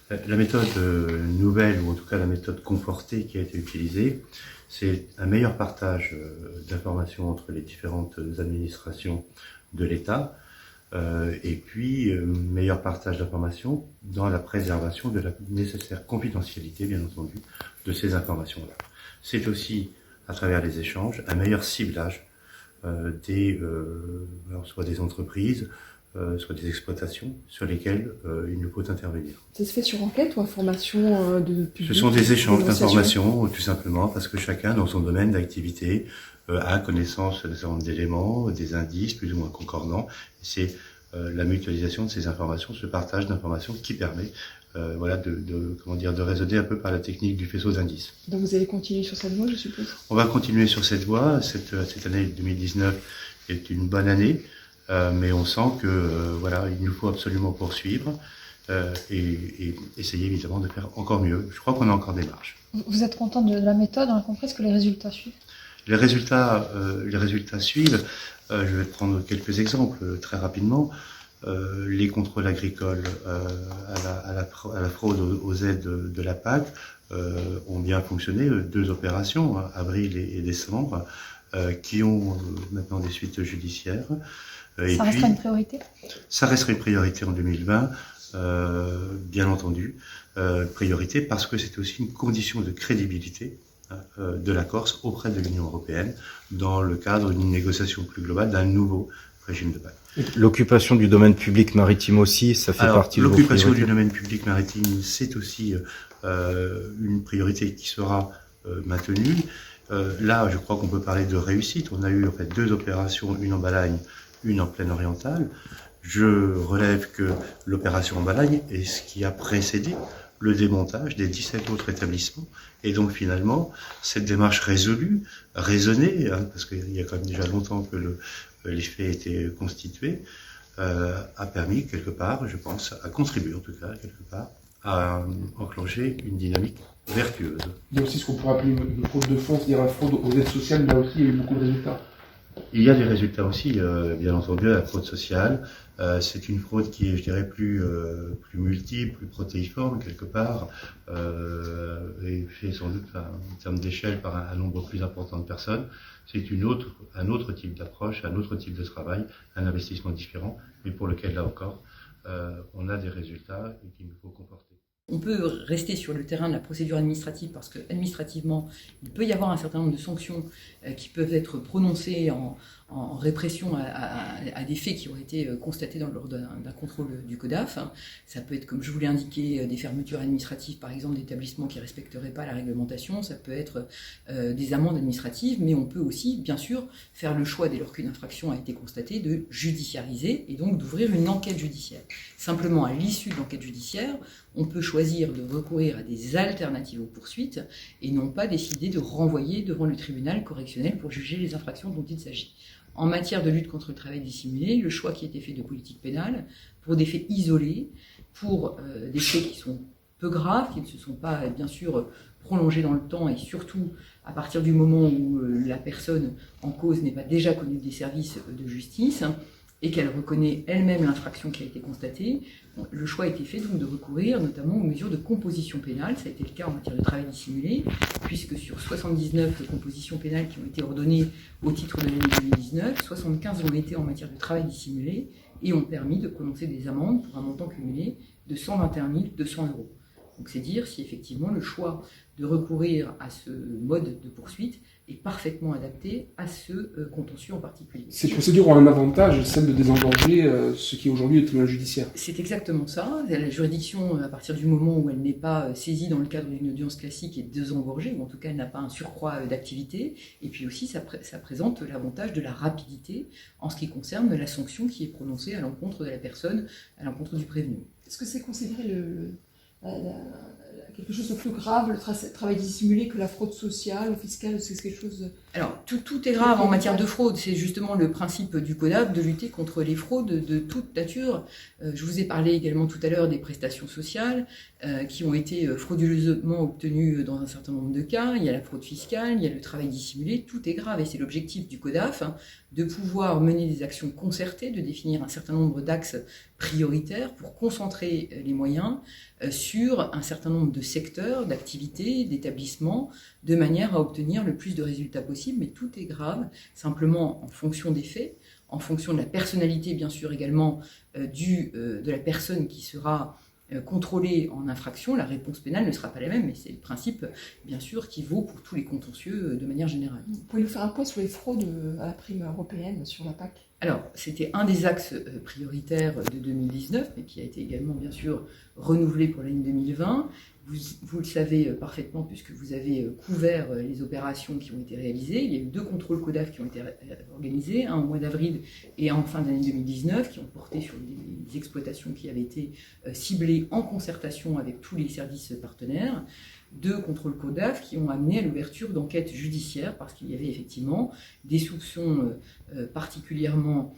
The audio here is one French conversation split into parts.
La méthode nouvelle, ou en tout cas la méthode confortée qui a été utilisée, c'est un meilleur partage d'informations entre les différentes administrations de l'État, et puis meilleur partage d'informations dans la préservation de la nécessaire confidentialité, bien entendu, de ces informations-là. C'est aussi, à travers les échanges, un meilleur ciblage soit des entreprises, soit des exploitations sur lesquelles il nous faut intervenir. Ça se fait sur enquête ou information de public? Ce sont des échanges d'informations, tout simplement, parce que chacun, dans son domaine d'activité, a connaissance d'un certain nombre d'éléments, des indices plus ou moins concordants. C'est la mutualisation de ces informations, ce partage d'informations qui permet de raisonner un peu par la technique du faisceau d'indices. Donc vous allez continuer sur cette voie, je suppose? On va continuer sur cette voie. Cette année 2019 est une bonne année, mais on sent que il nous faut absolument poursuivre et essayer évidemment de faire encore mieux. Je crois qu'on a encore des marges. Vous êtes content de la méthode, on a compris, est-ce que les résultats suivent? Les résultats suivent. Je vais prendre quelques exemples très rapidement. Les contrôles agricoles à la fraude aux aides de la PAC ont bien fonctionné. 2 opérations, avril et décembre, qui ont maintenant des suites judiciaires. Ça restera une priorité? Ça restera une priorité en 2020, bien entendu. Priorité parce que c'est aussi une condition de crédibilité de la Corse auprès de l'Union européenne dans le cadre d'une négociation plus globale d'un nouveau régime de PAC. L'occupation du domaine public maritime aussi, ça fait partie de vos priorités? L'occupation du domaine public maritime, c'est aussi une priorité qui sera maintenue. Là, je crois qu'on peut parler de réussite. On a eu en fait 2 opérations, une en Balagne, une en plaine orientale. Je relève que l'opération en Balagne est ce qui a précédé le démontage des 17 autres établissements. Et donc finalement, cette démarche résolue, raisonnée, parce qu'il y a quand même déjà longtemps que les faits étaient constitués, a permis quelque part, je pense, a contribué en tout cas quelque part, à enclencher une dynamique vertueuse. Il y a aussi ce qu'on pourrait appeler une fraude de fond, c'est-à-dire la fraude aux aides sociales, là aussi il y a eu beaucoup de résultats. Il y a des résultats aussi, bien entendu, à la fraude sociale. C'est une fraude qui est, je dirais, plus multiple, plus protéiforme quelque part, et fait sans doute en termes d'échelle par un nombre plus important de personnes. C'est un autre type d'approche, un autre type de travail, un investissement différent, mais pour lequel, là encore, on a des résultats et qu'il nous faut conforter. On peut rester sur le terrain de la procédure administrative parce que administrativement, il peut y avoir un certain nombre de sanctions qui peuvent être prononcées en répression à des faits qui ont été constatés lors d'un contrôle du CODAF. Ça peut être, comme je vous l'ai indiqué, des fermetures administratives, par exemple d'établissements qui ne respecteraient pas la réglementation. Ça peut être des amendes administratives, mais on peut aussi, bien sûr, faire le choix, dès lors qu'une infraction a été constatée, de judiciariser et donc d'ouvrir une enquête judiciaire. Simplement, à l'issue de l'enquête judiciaire, on peut choisir de recourir à des alternatives aux poursuites et non pas décider de renvoyer devant le tribunal correctionnel pour juger les infractions dont il s'agit. En matière de lutte contre le travail dissimulé, le choix qui a été fait de politique pénale, pour des faits isolés, pour des faits qui sont peu graves, qui ne se sont pas, bien sûr, prolongés dans le temps, et surtout à partir du moment où la personne en cause n'est pas déjà connue des services de justice, et qu'elle reconnaît elle-même l'infraction qui a été constatée, le choix a été fait donc de recourir notamment aux mesures de composition pénale. Ça a été le cas en matière de travail dissimulé, puisque sur 79 compositions pénales qui ont été ordonnées au titre de l'année 2019, 75 l'ont été en matière de travail dissimulé et ont permis de prononcer des amendes pour un montant cumulé de 121 200 €. Donc c'est dire si effectivement le choix de recourir à ce mode de poursuite est parfaitement adapté à ce contentieux en particulier. Ces procédures ont un avantage, celle de désengorger ce qui est aujourd'hui le tribunal judiciaire. C'est exactement ça. La juridiction, à partir du moment où elle n'est pas saisie dans le cadre d'une audience classique, est désengorgée, ou en tout cas elle n'a pas un surcroît d'activité. Et puis aussi, ça présente l'avantage de la rapidité en ce qui concerne la sanction qui est prononcée à l'encontre de la personne, à l'encontre du prévenu. Est-ce que c'est considéré quelque chose de plus grave, le travail dissimulé, que la fraude sociale ou fiscale? C'est quelque chose Alors, tout est grave en matière de fraude. C'est justement le principe du CODAF de lutter contre les fraudes de toute nature. Je vous ai parlé également tout à l'heure des prestations sociales qui ont été frauduleusement obtenues dans un certain nombre de cas. Il y a la fraude fiscale, il y a le travail dissimulé. Tout est grave et c'est l'objectif du CODAF de pouvoir mener des actions concertées, de définir un certain nombre d'axes prioritaires pour concentrer les moyens sur un certain nombre de secteurs, d'activités, d'établissements, de manière à obtenir le plus de résultats possible. Mais tout est grave, simplement en fonction des faits, en fonction de la personnalité, bien sûr, également de la personne qui sera contrôlée en infraction. La réponse pénale ne sera pas la même, mais c'est le principe, bien sûr, qui vaut pour tous les contentieux de manière générale. Vous pouvez nous faire un point sur les fraudes à la prime européenne sur la PAC? Alors, c'était un des axes prioritaires de 2019, mais qui a été également, bien sûr, renouvelé pour l'année 2020. Vous le savez parfaitement, puisque vous avez couvert les opérations qui ont été réalisées. Il y a eu 2 contrôles CODAF qui ont été organisés, un au mois d'avril et un en fin d'année 2019, qui ont porté sur des exploitations qui avaient été ciblées en concertation avec tous les services partenaires. 2 contrôles CODAF qui ont amené à l'ouverture d'enquêtes judiciaires, parce qu'il y avait effectivement des soupçons particulièrement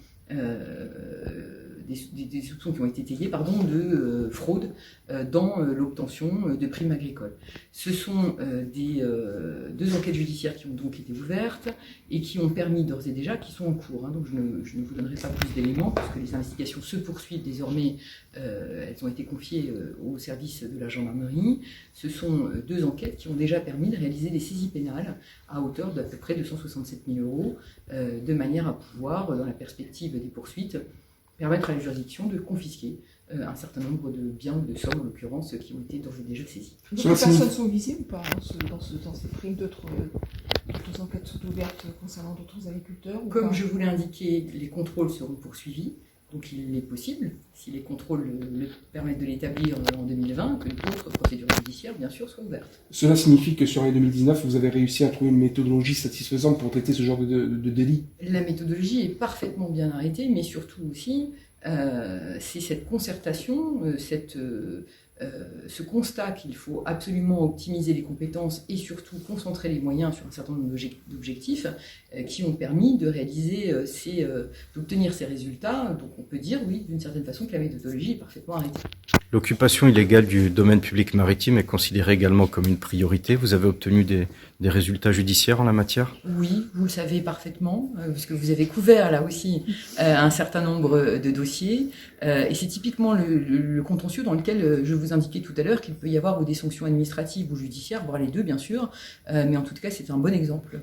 des soupçons qui ont été étayés de fraude dans l'obtention de primes agricoles. Ce sont 2 enquêtes judiciaires qui ont donc été ouvertes et qui ont permis d'ores et déjà, qui sont en cours, donc je ne vous donnerai pas plus d'éléments puisque les investigations se poursuivent désormais, elles ont été confiées au service de la gendarmerie. Ce sont 2 enquêtes qui ont déjà permis de réaliser des saisies pénales à hauteur d'à peu près 267 000 €, de manière à pouvoir, dans la perspective des poursuites, permettre à la juridiction de confisquer un certain nombre de biens ou de sommes, en l'occurrence, qui ont été d'ores et déjà saisis. D'autres personnes sont visées ou pas dans ces primes? D'autres enquêtes sont ouvertes concernant d'autres agriculteurs? Comme je vous l'ai indiqué, les contrôles seront poursuivis. Donc il est possible, si les contrôles permettent de l'établir en 2020, que d'autres procédures judiciaires, bien sûr, soient ouvertes. Cela signifie que sur l'année 2019, vous avez réussi à trouver une méthodologie satisfaisante pour traiter ce genre de délit? La méthodologie est parfaitement bien arrêtée, mais surtout aussi, c'est cette concertation, ce constat qu'il faut absolument optimiser les compétences et surtout concentrer les moyens sur un certain nombre d'objectifs qui ont permis de réaliser d'obtenir ces résultats. Donc on peut dire, oui, d'une certaine façon, que la méthodologie est parfaitement arrêtée. L'occupation illégale du domaine public maritime est considérée également comme une priorité. Vous avez obtenu des résultats judiciaires en la matière? Oui, vous le savez parfaitement, puisque vous avez couvert là aussi un certain nombre de dossiers. Et c'est typiquement le contentieux dans lequel je vous indiquais tout à l'heure qu'il peut y avoir ou des sanctions administratives ou judiciaires, voire les deux bien sûr. Mais en tout cas, c'est un bon exemple.